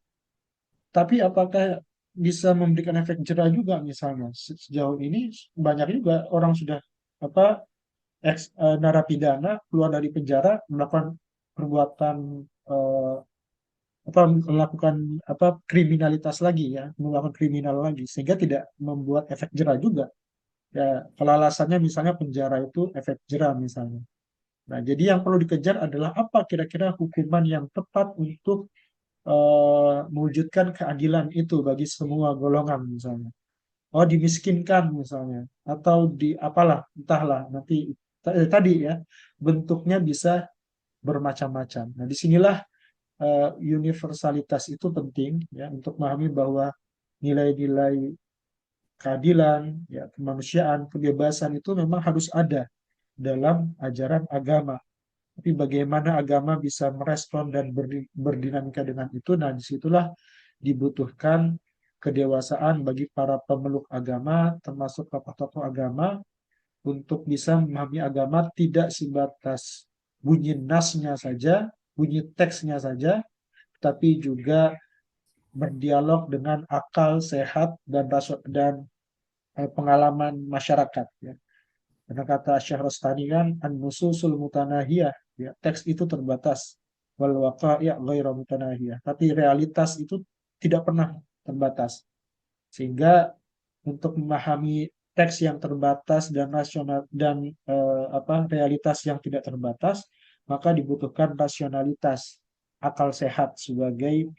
Tapi apakah bisa memberikan efek jerah juga misalnya? Sejauh ini banyak juga orang sudah apa narapidana keluar dari penjara melakukan perbuatan eh, apa melakukan apa kriminalitas lagi, ya melakukan kriminal lagi sehingga tidak membuat efek jerah juga, ya kalau alasannya misalnya penjara itu efek jerah misalnya. Nah, jadi yang perlu dikejar adalah apa kira-kira hukuman yang tepat untuk mewujudkan keadilan itu bagi semua golongan misalnya. Oh, dimiskinkan misalnya, atau di apalah, entahlah nanti tadi ya bentuknya bisa bermacam-macam. Nah, disinilah universalitas itu penting, ya untuk memahami bahwa nilai-nilai keadilan, ya kemanusiaan, kebebasan itu memang harus ada dalam ajaran agama. Tapi bagaimana agama bisa merespon dan berdinamika dengan itu, nah disitulah dibutuhkan kedewasaan bagi para pemeluk agama, termasuk tokoh-tokoh agama, untuk bisa memahami agama tidak sebatas bunyi nasnya saja, bunyi teksnya saja, tapi juga berdialog dengan akal sehat dan pengalaman masyarakat. Ya. Karena kata Syekh Rostani kan, an-nususul mutanahiyah, ya, teks itu terbatas, wal waqa'i' ghairu mutanahiyah. Tapi realitas itu tidak pernah terbatas. Sehingga untuk memahami teks yang terbatas dan rasional dan realitas yang tidak terbatas, maka dibutuhkan rasionalitas, akal sehat sebagai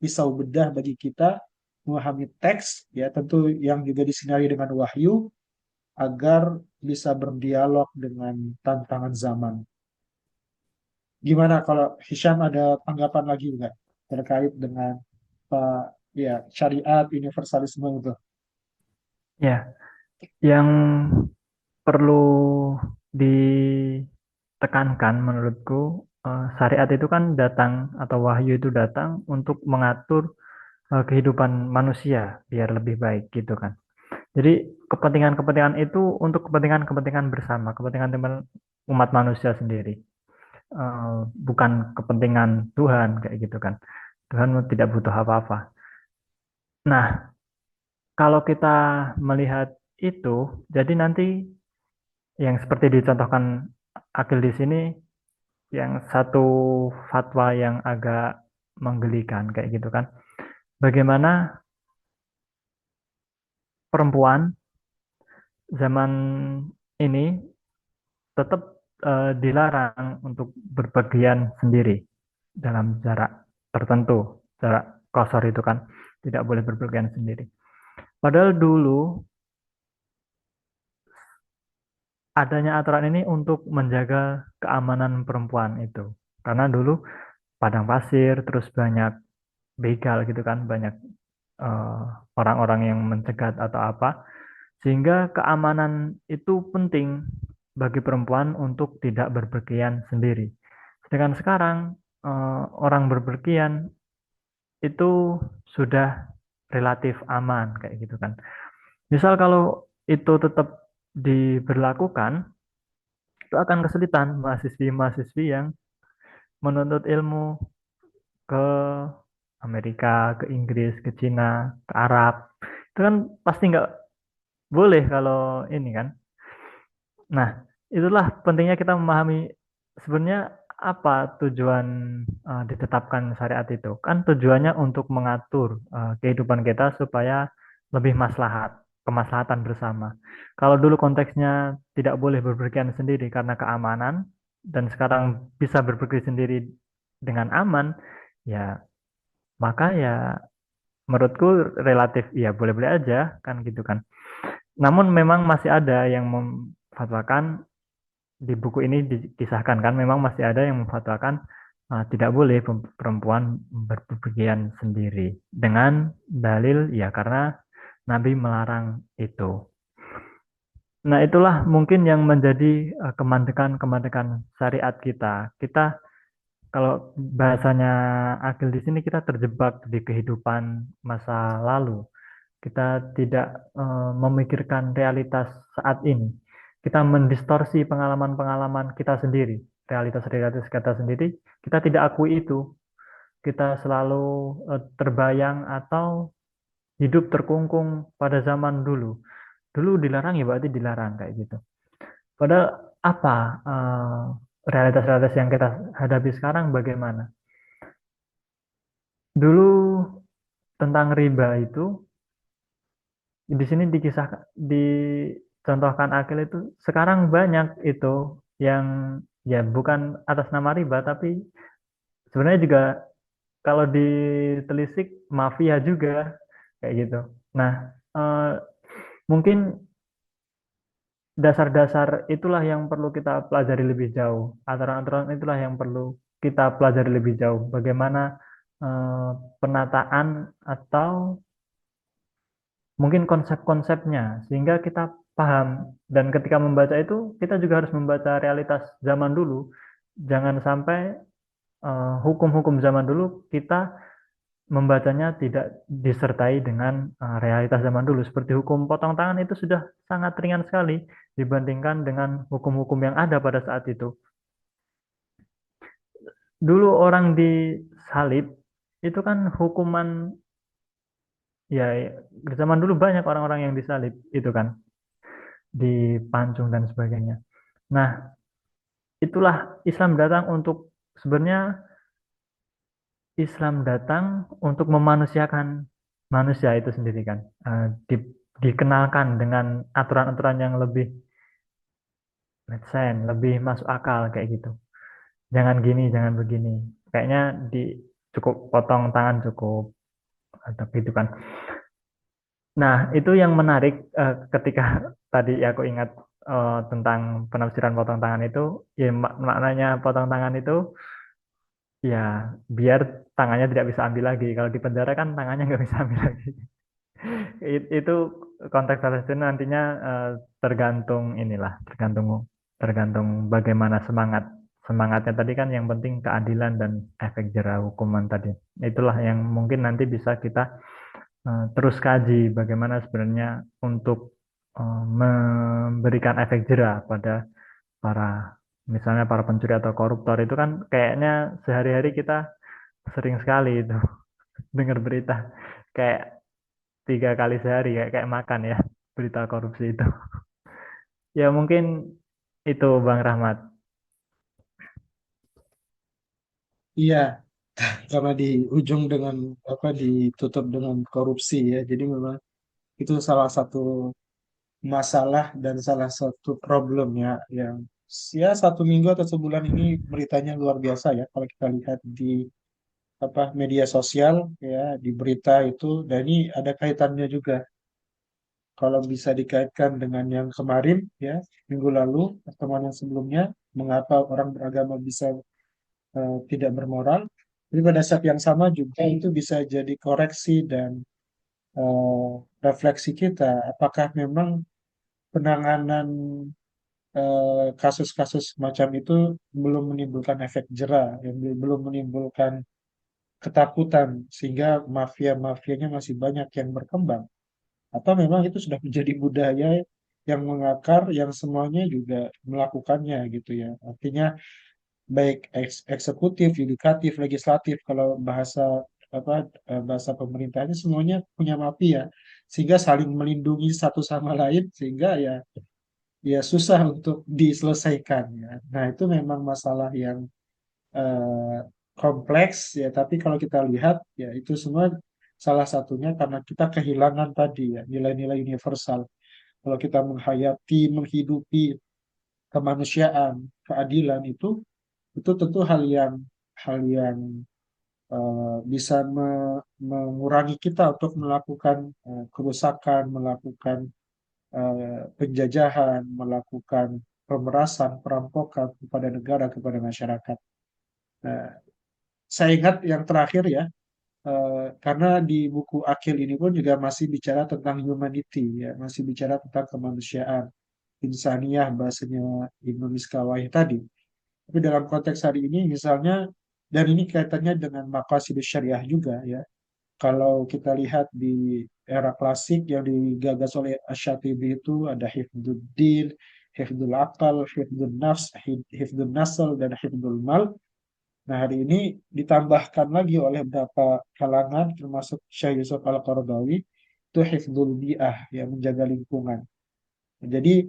pisau bedah bagi kita memahami teks, ya tentu yang juga disinari dengan wahyu agar bisa berdialog dengan tantangan zaman. Gimana kalau Hisham ada tanggapan lagi nggak terkait dengan Pak ya syariat universalisme itu? Ya, yang perlu ditekankan menurutku, syariat itu kan datang atau wahyu itu datang untuk mengatur kehidupan manusia biar lebih baik gitu kan. Jadi kepentingan-kepentingan itu untuk kepentingan-kepentingan bersama, kepentingan teman umat manusia sendiri. Bukan kepentingan Tuhan kayak gitu kan. Tuhan tidak butuh apa-apa. Nah, kalau kita melihat itu, jadi nanti yang seperti dicontohkan Akil di sini, yang satu fatwa yang agak menggelikan kayak gitu kan. Bagaimana perempuan zaman ini tetap dilarang untuk berpergian sendiri dalam jarak tertentu, jarak kosor itu kan tidak boleh berpergian sendiri. Padahal dulu adanya aturan ini untuk menjaga keamanan perempuan itu. Karena dulu padang pasir, terus banyak begal gitu kan, banyak eh, orang-orang yang mencegat atau apa. Sehingga keamanan itu penting bagi perempuan untuk tidak berpergian sendiri. Sedangkan sekarang orang berpergian itu sudah relatif aman kayak gitu kan. Misal kalau itu tetap diberlakukan, itu akan kesulitan mahasiswi-mahasiswi yang menuntut ilmu ke Amerika, ke Inggris, ke Cina, ke Arab. Itu kan pasti nggak boleh kalau ini kan. Nah, itulah pentingnya kita memahami sebenarnya apa tujuan ditetapkan syariat itu. Kan tujuannya untuk mengatur kehidupan kita supaya lebih maslahat. kemaslahatan bersama. Kalau dulu konteksnya tidak boleh berpergian sendiri karena keamanan, dan sekarang bisa berpergian sendiri dengan aman, ya maka ya menurutku relatif ya boleh-boleh aja kan gitu kan. Namun memang masih ada yang memfatwakan, di buku ini dikisahkan kan memang masih ada yang memfatwakan tidak boleh perempuan berpergian sendiri dengan dalil ya karena Nabi melarang itu. Nah, itulah mungkin yang menjadi kemandekan-kemandekan syariat kita. Kita kalau bahasanya akil di sini kita terjebak di kehidupan masa lalu. Kita tidak memikirkan realitas saat ini. Kita mendistorsi pengalaman-pengalaman kita sendiri, realitas-realitas kita sendiri. Kita tidak akui itu. Kita selalu terbayang atau hidup terkungkung pada zaman dulu. Dulu dilarang ya berarti dilarang kayak gitu. Padahal apa realitas-realitas yang kita hadapi sekarang bagaimana? Dulu tentang riba itu di sini dicontohkan akil itu sekarang banyak itu yang ya bukan atas nama riba tapi sebenarnya juga kalau ditelisik mafia juga kayak gitu. Nah, eh, mungkin dasar-dasar itulah yang perlu kita pelajari lebih jauh. Aturan-aturan itulah yang perlu kita pelajari lebih jauh. Bagaimana eh, penataan atau mungkin konsep-konsepnya sehingga kita paham, dan ketika membaca itu kita juga harus membaca realitas zaman dulu. Jangan sampai hukum-hukum zaman dulu kita membacanya tidak disertai dengan realitas zaman dulu. Seperti hukum potong tangan itu sudah sangat ringan sekali dibandingkan dengan hukum-hukum yang ada pada saat itu. Dulu orang disalib itu kan hukuman, ya zaman dulu banyak orang-orang yang disalib itu kan, dipancung dan sebagainya. Nah, itulah Islam datang untuk, sebenarnya Islam datang untuk memanusiakan manusia itu sendiri kan. Dikenalkan dengan aturan-aturan yang lebih make sense, lebih masuk akal kayak gitu. Jangan gini, jangan begini. Kayaknya di cukup potong tangan cukup atau gitu kan. Nah, itu yang menarik ketika tadi aku ingat tentang penafsiran potong tangan itu, ya maknanya potong tangan itu ya biar tangannya tidak bisa ambil lagi. Kalau di penjara kan tangannya nggak bisa ambil lagi. Itu konteks Palestina nantinya tergantung inilah, tergantung tergantung bagaimana semangatnya tadi kan, yang penting keadilan dan efek jera hukuman tadi. Itulah yang mungkin nanti bisa kita terus kaji bagaimana sebenarnya untuk memberikan efek jera pada para, misalnya para pencuri atau koruptor itu kan kayaknya sehari-hari kita sering sekali itu dengar berita kayak 3 kali sehari kayak makan ya berita korupsi itu. Ya mungkin itu Bang Rahmat. Iya, karena di ujung dengan apa ditutup dengan korupsi ya. Jadi memang itu salah satu masalah dan salah satu problem ya yang ya 1 minggu atau sebulan ini beritanya luar biasa ya kalau kita lihat di apa media sosial ya di berita itu, dan ini ada kaitannya juga kalau bisa dikaitkan dengan yang kemarin ya minggu lalu pertemuan yang sebelumnya, mengapa orang beragama bisa tidak bermoral. Jadi pada saat yang sama juga itu bisa jadi koreksi dan eh, refleksi kita apakah memang penanganan kasus-kasus macam itu belum menimbulkan efek jera, yang belum menimbulkan ketakutan sehingga mafia-mafianya masih banyak yang berkembang, atau memang itu sudah menjadi budaya yang mengakar yang semuanya juga melakukannya gitu ya. Artinya baik eksekutif, yudikatif, legislatif, kalau bahasa apa bahasa pemerintahnya semuanya punya mafia sehingga saling melindungi satu sama lain sehingga ya susah untuk diselesaikan ya. Nah, itu memang masalah yang eh, kompleks ya, tapi kalau kita lihat ya itu semua Salah satunya karena kita kehilangan tadi ya nilai-nilai universal. Kalau kita menghidupi kemanusiaan, keadilan itu tentu hal yang bisa mengurangi kita untuk melakukan kerusakan, melakukan penjajahan, melakukan pemerasan, perampokan kepada negara, kepada masyarakat. Nah, saya ingat yang terakhir ya, karena di buku Akil ini pun juga masih bicara tentang humanity, ya, masih bicara tentang kemanusiaan, insaniyah bahasanya Ibnu Miskawai tadi. Tapi dalam konteks hari ini misalnya, dan ini kaitannya dengan maqasid syariah juga ya. Kalau kita lihat di era klasik yang digagas oleh Asy-Syatibi itu ada Hifdzuddin, Hifdzul Aqal, Hifdzun Nafs, Hifdzun Nasl, dan Hifdzul Mal. Nah, hari ini ditambahkan lagi oleh beberapa kalangan termasuk Syekh Yusuf Al-Qaradawi itu Hifdzul Bi'ah, ya, menjaga lingkungan. Jadi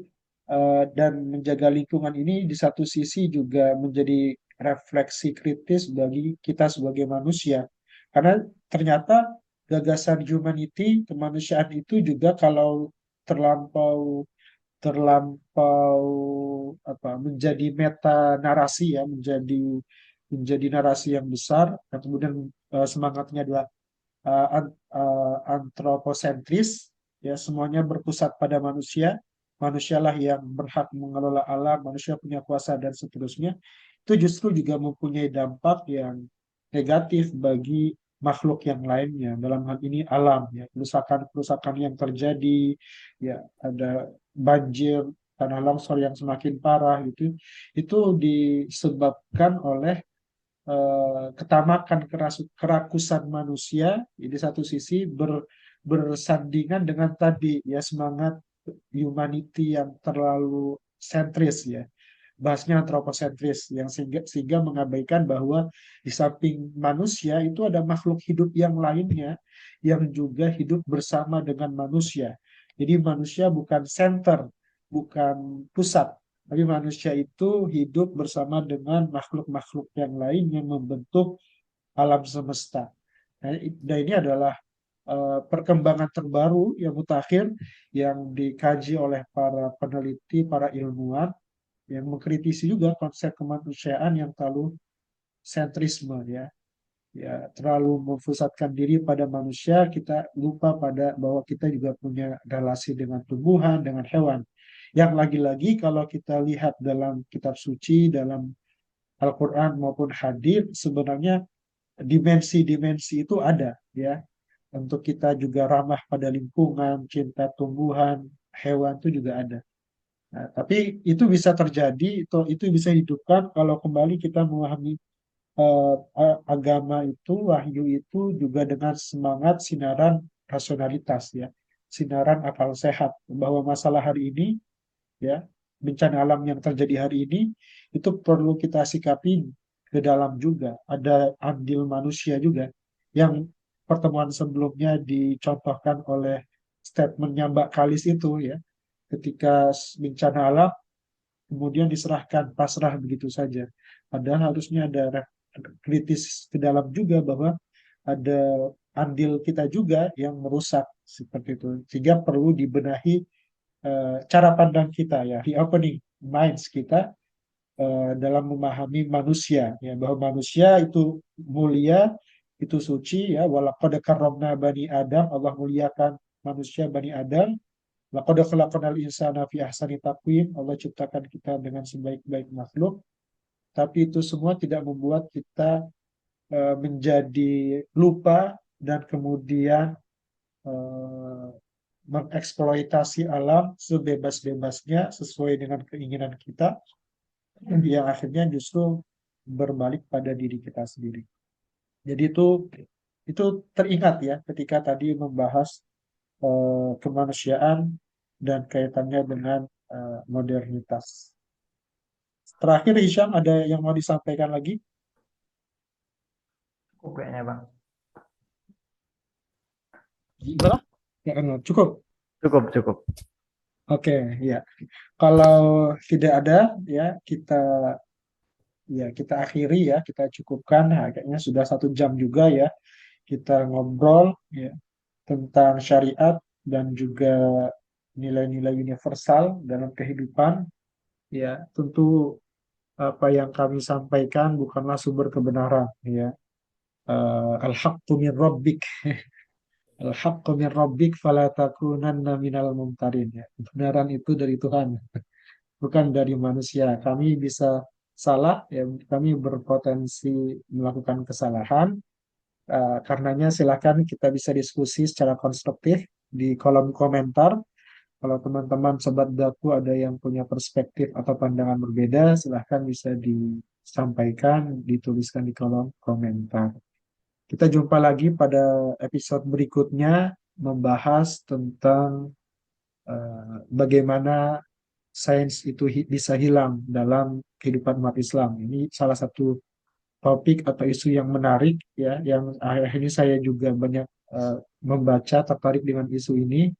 dan menjaga lingkungan ini di satu sisi juga menjadi refleksi kritis bagi kita sebagai manusia. Karena ternyata gagasan humanity, kemanusiaan itu juga kalau terlampau terlampau menjadi meta narasi ya, menjadi narasi yang besar dan kemudian semangatnya adalah antroposentris, ya, semuanya berpusat pada manusia, manusialah yang berhak mengelola alam, manusia punya kuasa dan seterusnya. Itu justru juga mempunyai dampak yang negatif bagi makhluk yang lainnya, dalam hal ini alam, ya, kerusakan-kerusakan yang terjadi, ya, ada banjir, tanah longsor yang semakin parah gitu, itu disebabkan oleh ketamakan, kerakusan manusia di satu sisi bersandingan dengan tadi ya semangat humanity yang terlalu sentris ya, bahasnya antroposentris, yang sehingga mengabaikan bahwa di samping manusia itu ada makhluk hidup yang lainnya yang juga hidup bersama dengan manusia. Jadi manusia bukan center, bukan pusat, tapi manusia itu hidup bersama dengan makhluk-makhluk yang lain yang membentuk alam semesta. Dan ini adalah perkembangan terbaru yang mutakhir yang dikaji oleh para peneliti, para ilmuwan yang mengkritisi juga konsep kemanusiaan yang terlalu sentrisme ya. Ya, terlalu memfusatkan diri pada manusia, kita lupa pada bahwa kita juga punya relasi dengan tumbuhan, dengan hewan. Yang lagi-lagi kalau kita lihat dalam kitab suci, dalam Al-Quran maupun hadis, sebenarnya dimensi-dimensi itu ada ya. Untuk kita juga ramah pada lingkungan, cinta tumbuhan, hewan itu juga ada. Nah, tapi itu bisa terjadi, itu bisa hidupkan kalau kembali kita memahami agama itu, wahyu itu juga dengan semangat sinaran rasionalitas ya, sinaran akal sehat bahwa masalah hari ini ya, bencana alam yang terjadi hari ini itu perlu kita sikapi ke dalam juga. Ada andil manusia juga yang pertemuan sebelumnya dicontohkan oleh statementnya Mbak Kalis itu ya, ketika bencana alam kemudian diserahkan pasrah begitu saja. Padahal harusnya ada kritis ke dalam juga bahwa ada andil kita juga yang merusak seperti itu. Sehingga perlu dibenahi cara pandang kita ya, reopening minds kita dalam memahami manusia ya, bahwa manusia itu mulia, itu suci ya, walaqad karramna bani Adam, Allah muliakan manusia Bani Adam. Laqad khalaqnal insana fi ahsani taqwim. Allah ciptakan kita dengan sebaik-baik makhluk. Tapi itu semua tidak membuat kita menjadi lupa dan kemudian eh, mengeksploitasi alam sebebas-bebasnya sesuai dengan keinginan kita, yang akhirnya justru berbalik pada diri kita sendiri. Jadi itu teringat ya ketika tadi membahas kemanusiaan dan kaitannya dengan modernitas. Terakhir, Hisham, ada yang mau disampaikan lagi? Cukup kayaknya Bang. Gimana? Ya, cukup. Cukup, cukup. Oke, ya. Kalau tidak ada, ya kita akhiri ya, kita cukupkan. Nah, kayaknya sudah 1 jam juga ya. kita ngobrol ya tentang syariat dan juga nilai-nilai universal dalam kehidupan. Ya, tentu apa yang kami sampaikan bukanlah sumber kebenaran ya. Al-haqqu min rabbik. Al-haqqu min rabbik fala takunanna minal mumtarin ya. Kebenaran itu dari Tuhan, bukan dari manusia. Kami bisa salah ya, kami berpotensi melakukan kesalahan. Karenanya silakan kita bisa diskusi secara konstruktif di kolom komentar. Kalau teman-teman sobat daku ada yang punya perspektif atau pandangan berbeda, silahkan bisa disampaikan, dituliskan di kolom komentar. Kita jumpa lagi pada episode berikutnya membahas tentang bagaimana sains itu bisa hilang dalam kehidupan umat Islam. Ini salah satu topik atau isu yang menarik ya, yang akhir-akhir ini saya juga banyak membaca, tertarik dengan isu ini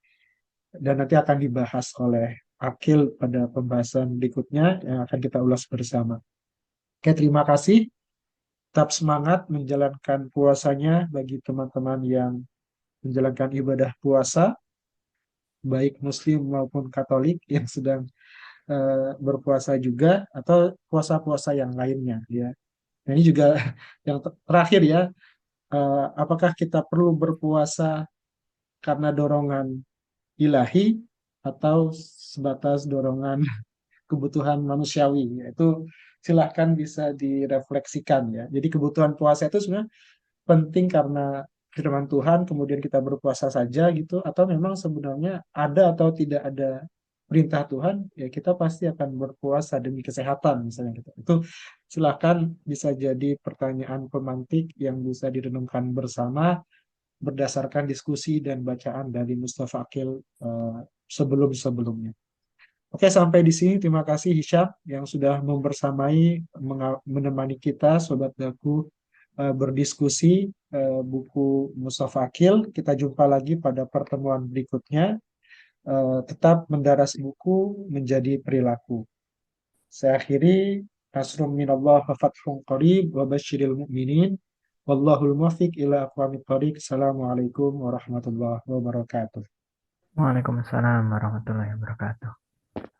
dan nanti akan dibahas oleh Akil pada pembahasan berikutnya yang akan kita ulas bersama. Oke, terima kasih. Tetap semangat menjalankan puasanya bagi teman-teman yang menjalankan ibadah puasa, baik Muslim maupun Katolik yang sedang berpuasa juga, atau puasa-puasa yang lainnya. Ya, nah, ini juga yang terakhir ya, apakah kita perlu berpuasa karena dorongan ilahi atau sebatas dorongan kebutuhan manusiawi, yaitu silahkan bisa direfleksikan ya. Jadi kebutuhan puasa itu sebenarnya penting karena firman Tuhan, kemudian kita berpuasa saja gitu, atau memang sebenarnya ada atau tidak ada perintah Tuhan, ya kita pasti akan berpuasa demi kesehatan misalnya gitu. Itu silahkan bisa jadi pertanyaan pemantik yang bisa direnungkan bersama berdasarkan diskusi dan bacaan dari Mustafa Akil sebelum-sebelumnya. Oke, sampai di sini. Terima kasih Hisham yang sudah membersamai, menemani kita, Sobat Daku, berdiskusi buku Mustafa Akil. Kita jumpa lagi pada pertemuan berikutnya. Tetap mendaras buku menjadi perilaku. Saya akhiri. Nasrun minallah wa fathun qarib wa basyiril mu'minin. Wallahul muwaffiq ila aqwamit thoriq. Assalamualaikum warahmatullahi wabarakatuh. Waalaikumsalam warahmatullahi wabarakatuh.